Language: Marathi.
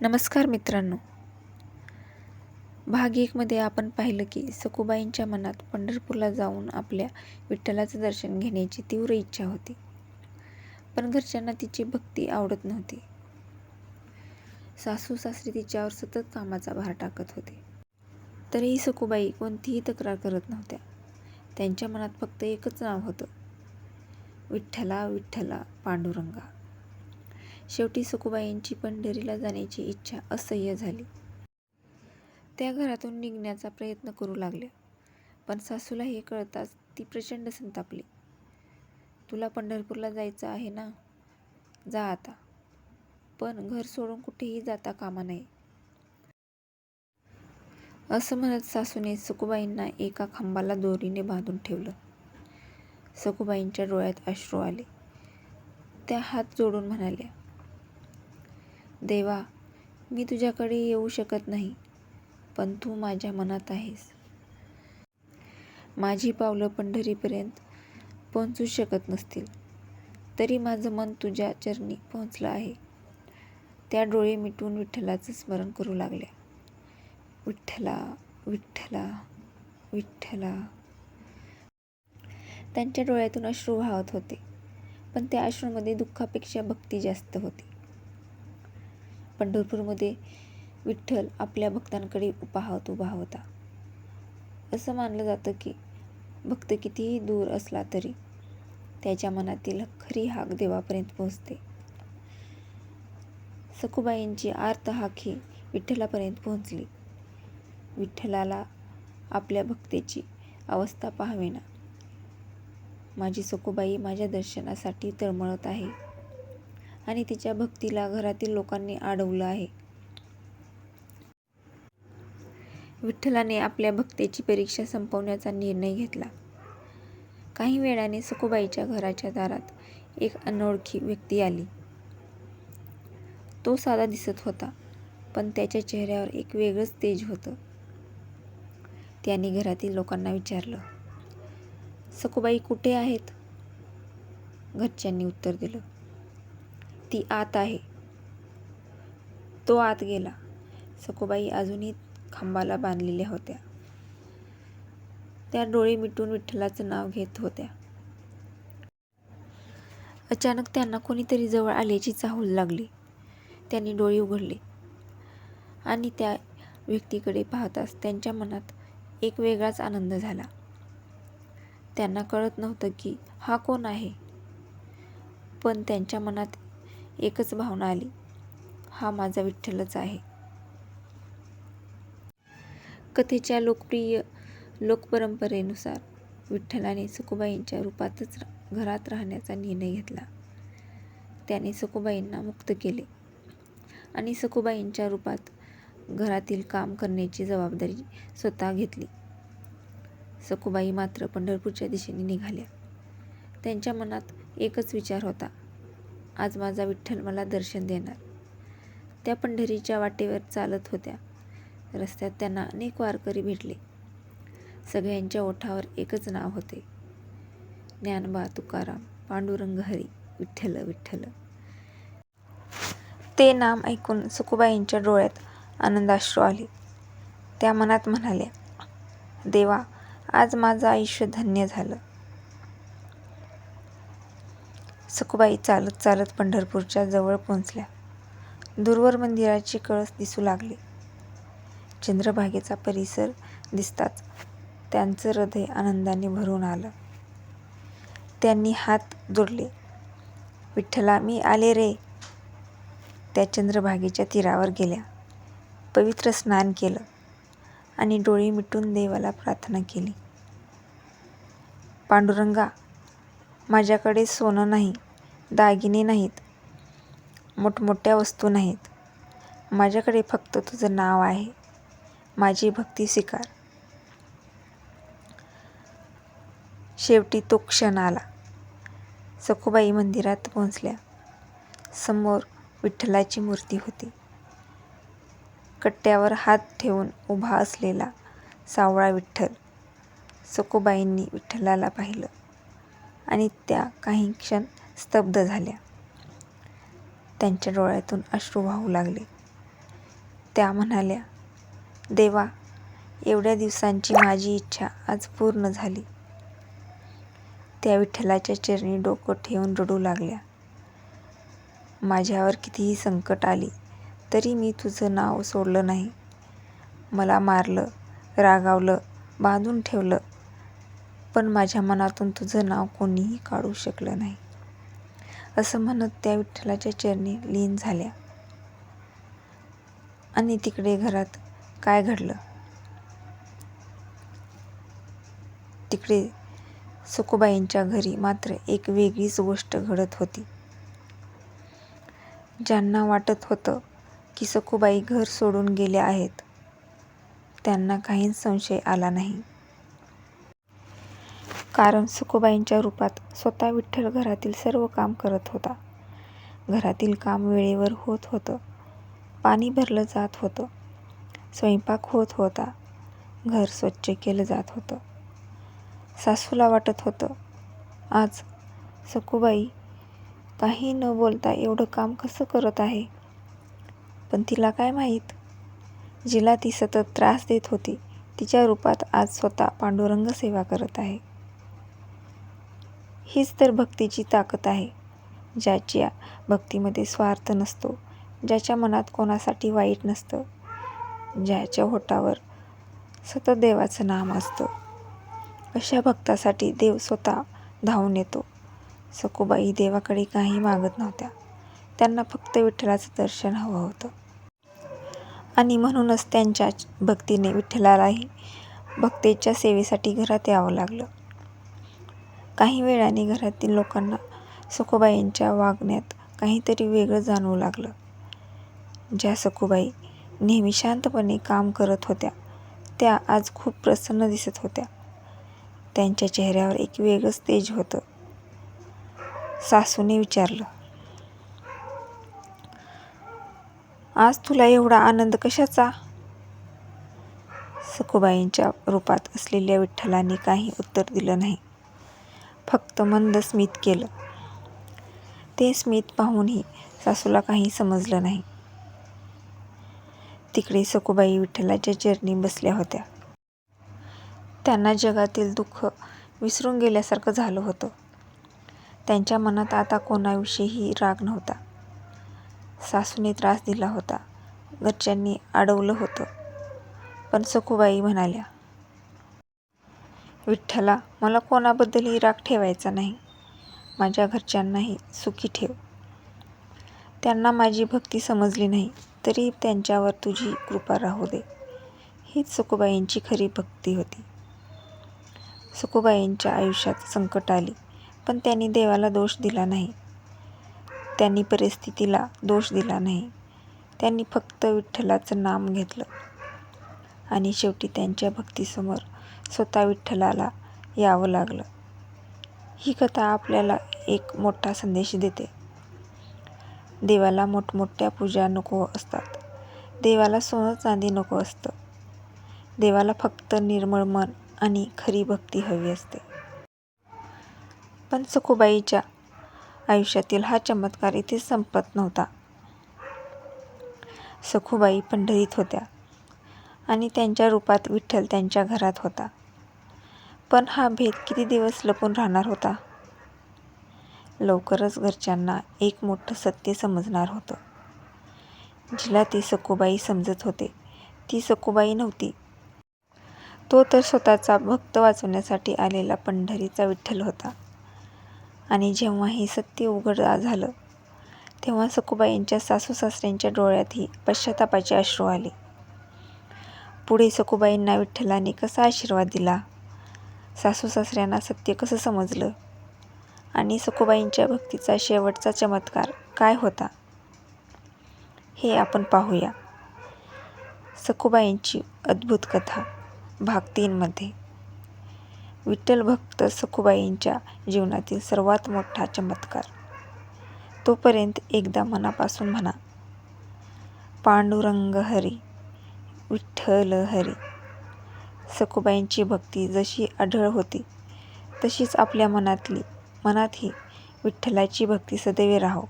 नमस्कार मित्रांनो. भाग 1 मध्ये आपण पाहिलं की सखूबाईंच्या मनात पंढरपूरला जाऊन आपल्या विठ्ठलाचं दर्शन घेण्याची तीव्र इच्छा होती. पण घरच्यांना तिची भक्ती आवडत नव्हती. सासू सासरे तिच्यावर सतत कामाचा भार टाकत होते. तरीही सखूबाई कोणतीही तक्रार करत नव्हत्या. त्यांच्या मनात फक्त एकच नाव होतं, विठ्ठला विठ्ठला पांडुरंगा. शेवटी सखूबाईंची पंढरीला जाण्याची इच्छा असह्य झाली. त्या घरातून निघण्याचा प्रयत्न करू लागल्या. पण सासूला हे कळताच ती प्रचंड संतापली. तुला पंढरपूरला जायचं आहे ना, जा आता, पण घर सोडून कुठेही जाता कामा नये. असं म्हणत सासूने सखूबाईंना एका खांबाला दोरीने बांधून ठेवलं. सखूबाईंच्या डोळ्यात अश्रू आले. त्या हात जोडून म्हणाल्या, देवा, मी तुझ्याकडे येऊ शकत नाही, पण तू माझ्या मनात आहेस. माझी पावलं पंढरीपर्यंत पोहोचू शकत नसतील, तरी माझं मन तुझ्या चरणी पोहोचलं आहे. त्या डोळे मिटून विठ्ठलाचं स्मरण करू लागल्या. विठ्ठला विठ्ठला विठ्ठला. त्यांच्या डोळ्यातून अश्रू वाहत होते, पण त्या अश्रूमध्ये दुःखापेक्षा भक्ती जास्त होती. पंढरपूरमध्ये विठ्ठल आपल्या भक्तांकडे पाहत उभा होता. असं मानलं जातं की भक्त कितीही दूर असला तरी त्याच्या मनातील खरी हाक देवापर्यंत पोहोचते. सखूबाईंची आर्त हाक ही विठ्ठलापर्यंत पोहोचली. विठ्ठलाला आपल्या भक्तेची अवस्था पाहावेना. माझी सखूबाई माझ्या दर्शनासाठी तळमळत आहे आणि तिच्या भक्तीला घरातील लोकांनी अडवलं आहे. विठ्ठलाने आपल्या भक्तेची परीक्षा संपवण्याचा निर्णय घेतला. काही वेळाने सखूबाईच्या घराच्या दारात एक अनोळखी व्यक्ती आली. तो साधा दिसत होता, पण त्याच्या चेहऱ्यावर एक वेगळंच तेज होतं. त्याने घरातील लोकांना विचारलं, सखूबाई कुठे आहेत? घरच्यांनी उत्तर दिलं, ती आत आहे. तो आत गेला. सखूबाई अजूनही खांबाला बांधलेल्या होत्या. त्या डोळे मिटून विठ्ठलाचं नाव घेत होत्या. अचानक त्यांना कोणीतरी जवळ आल्याची चाहूल लागली. त्यांनी डोळे उघडले आणि त्या व्यक्तीकडे पाहताच त्यांच्या मनात एक वेगळाच आनंद झाला. त्यांना कळत नव्हतं की हा कोण आहे, पण त्यांच्या मनात एकच भावना आली, हा माझा विठ्ठलच आहे. कथेच्या लोकप्रिय लोकपरंपरेनुसार विठ्ठलाने सखूबाईंच्या रूपातच घरात राहण्याचा निर्णय घेतला. त्याने सखूबाईंना मुक्त केले आणि सखूबाईंच्या रूपात घरातील काम करण्याची जबाबदारी स्वतः घेतली. सखूबाई मात्र पंढरपूरच्या दिशेने निघाल्या. त्यांच्या मनात एकच विचार होता, आज माझा विठ्ठल मला दर्शन देणार. त्या पंढरीच्या वाटेवर चालत होत्या. रस्त्यात त्यांना अनेक वारकरी भेटले. सगळ्यांच्या ओठावर एकच नाव होते, ज्ञानोबा तुकाराम पांडुरंग हरी विठ्ठल विठ्ठल. ते नाम ऐकून सखूबाईंच्या डोळ्यात आनंदाश्रू आले. त्या मनात म्हणाल्या, देवा, आज माझं आयुष्य धन्य झालं. सखूबाई चालत चालत पंढरपूरच्या जवळ पोहोचल्या. दूरवर मंदिराचे कळस दिसू लागले. चंद्रभागेचा परिसर दिसताच त्यांचं हृदय आनंदाने भरून आलं. त्यांनी हात जोडले, विठ्ठला, मी आले रे. त्या चंद्रभागेच्या तीरावर गेल्या. पवित्र स्नान केलं आणि डोळे मिटून देवाला प्रार्थना केली. पांडुरंगा, माझ्याकडे सोनं नाही, दागिने नाहीत, मोठमोठ्या वस्तू नाहीत. माझ्याकडे फक्त तुझं नाव आहे. माझी भक्ती स्वीकार. शेवटी तो क्षण आला. सखूबाई मंदिरात पोहोचल्या. समोर विठ्ठलाची मूर्ती होती. कट्ट्यावर हात ठेवून उभा असलेला सावळा विठ्ठल. सखूबाईंनी विठ्ठलाला पाहिलं आणि त्या काही क्षण स्तब्ध झाल्या. त्यांच्या डोळ्यातून अश्रू वाहू लागले. त्या म्हणाल्या, देवा, एवढ्या दिवसांची माझी इच्छा आज पूर्ण झाली. त्या विठ्ठलाच्या चरणी डोकं ठेवून रडू लागल्या. माझ्यावर कितीही संकट आली तरी मी तुझं नाव सोडलं नाही. मला मारलं, रागावलं, बांधून ठेवलं, पण माझ्या मनातून तुझं नाव कोणीही काढू शकलं नाही. असं म्हणत त्या विठ्ठलाच्या चरणी लीन झाल्या. आणि तिकडे घरात काय घडलं? तिकडे सखूबाईंच्या घरी मात्र एक वेगळीच गोष्ट घडत होती. ज्यांना वाटत होतं की सखूबाई घर सोडून गेल्या आहेत, त्यांना काहीच संशय आला नाही. कारण सखूबाईंच्या रूपात स्वतः विठ्ठल घरातील सर्व काम करत होता. घरातील काम वेळेवर होत होतं, पाणी भरलं जात होतं, स्वयंपाक होत होता, घर स्वच्छ केलं जात होतं. सासूला वाटत होतं, आज सखूबाई काही न बोलता एवढं काम कसं करत आहे. पण तिला काय माहीत, जिला ती सतत त्रास देत होती तिच्या रूपात आज स्वतः पांडुरंग सेवा करत आहे. हीच तर भक्तीची ताकद आहे. ज्याच्या भक्तीमध्ये स्वार्थ नसतो, ज्याच्या मनात कोणासाठी वाईट नसतं, ज्याच्या ओठावर सतत देवाचं नाम असतं, अशा भक्तासाठी देव स्वतः धावून येतो. सखूबाई देवाकडे काही मागत नव्हत्या. त्यांना फक्त विठ्ठलाचं दर्शन हवं होतं. आणि म्हणूनच त्यांच्या भक्तीने विठ्ठलालाही भक्तेच्या सेवेसाठी घरात यावं लागलं. काही वेळाने घरातील लोकांना सखूबाईंच्या वागण्यात काहीतरी वेगळं जाणवू लागलं. ज्या सखूबाई नेहमी शांतपणे काम करत होत्या, त्या आज खूप प्रसन्न दिसत होत्या. त्यांच्या चेहऱ्यावर एक वेगळंच तेज होतं. सासूने विचारलं, आज तुला एवढा आनंद कशाचा? सखूबाईंच्या रूपात असलेल्या विठ्ठलाने काही उत्तर दिलं नाही, फक्त मंद स्मित केलं. ते स्मित पाहूनही सासूला काही समजलं नाही. तिकडे सखूबाई विठ्ठलाच्या चरणी बसल्या होत्या. त्यांना जगातील दुःख विसरून गेल्यासारखं झालं होतं. त्यांच्या मनात आता कोणाविषयीही राग नव्हता. सासूने त्रास दिला होता, घरच्यांनी अडवलं होतं, पण सखूबाई म्हणाल्या, विठ्ठला, मला कोणाबद्दलही राग ठेवायचा नाही. माझ्या घरच्यांनाही सुखी ठेव. त्यांना माझी भक्ती समजली नाही तरी त्यांच्यावर तुझी कृपा राहू दे. हीच सखूबाईंची खरी भक्ती होती. सखूबाईंच्या आयुष्यात संकट आली, पण त्यांनी देवाला दोष दिला नाही. त्यांनी परिस्थितीला दोष दिला नाही. त्यांनी फक्त विठ्ठलाचं नाम घेतलं. आणि शेवटी त्यांच्या भक्तीसमोर स्वतः विठ्ठलाला यावं लागलं. ही कथा आपल्याला एक मोठा संदेश देते. देवाला मोठमोठ्या पूजा नको असतात. देवाला सोनं चांदी नको असतं. देवाला फक्त निर्मळ मन आणि खरी भक्ती हवी असते. पण सखूबाईच्या आयुष्यातील हा चमत्कार इथे संपत नव्हता. सखूबाई पंढरीत होत्या आणि त्यांच्या रूपात विठ्ठल त्यांच्या घरात होता. पण हा भेद किती दिवस लपून राहणार होता? लवकरच घरच्यांना एक मोठं सत्य समजणार होतं. जिला ते सखूबाई समजत होते ती सखूबाई नव्हती. तो तर स्वतःचा भक्त वाचवण्यासाठी आलेला पंढरीचा विठ्ठल होता. आणि जेव्हा हे सत्य उघड झालं, तेव्हा सखूबाईंच्या सासू-सासऱ्यांच्या डोळ्यातही पश्चातापाचे अश्रू आले. पुढे सखूबाईंना विठ्ठलाने कसा आशीर्वाद दिला, सासू-सासऱ्यांना सत्य कसं समजलं आणि सखूबाईंच्या भक्तीचा शेवटचा चमत्कार काय होता, हे आपण पाहूया. सखूबाईंची अद्भुत कथा भाग 3 मध्ये. विठ्ठल भक्त सखूबाईंच्या जीवनातील सर्वात मोठा चमत्कार. तोपर्यंत एकदा मनापासून म्हणा, पांडुरंग हरी, विठ्ठल हरी. सखूबाईंची भक्ती जशी अढळ होती तशीच आपल्या मनातही विठ्ठलाची भक्ती सदैव राहो.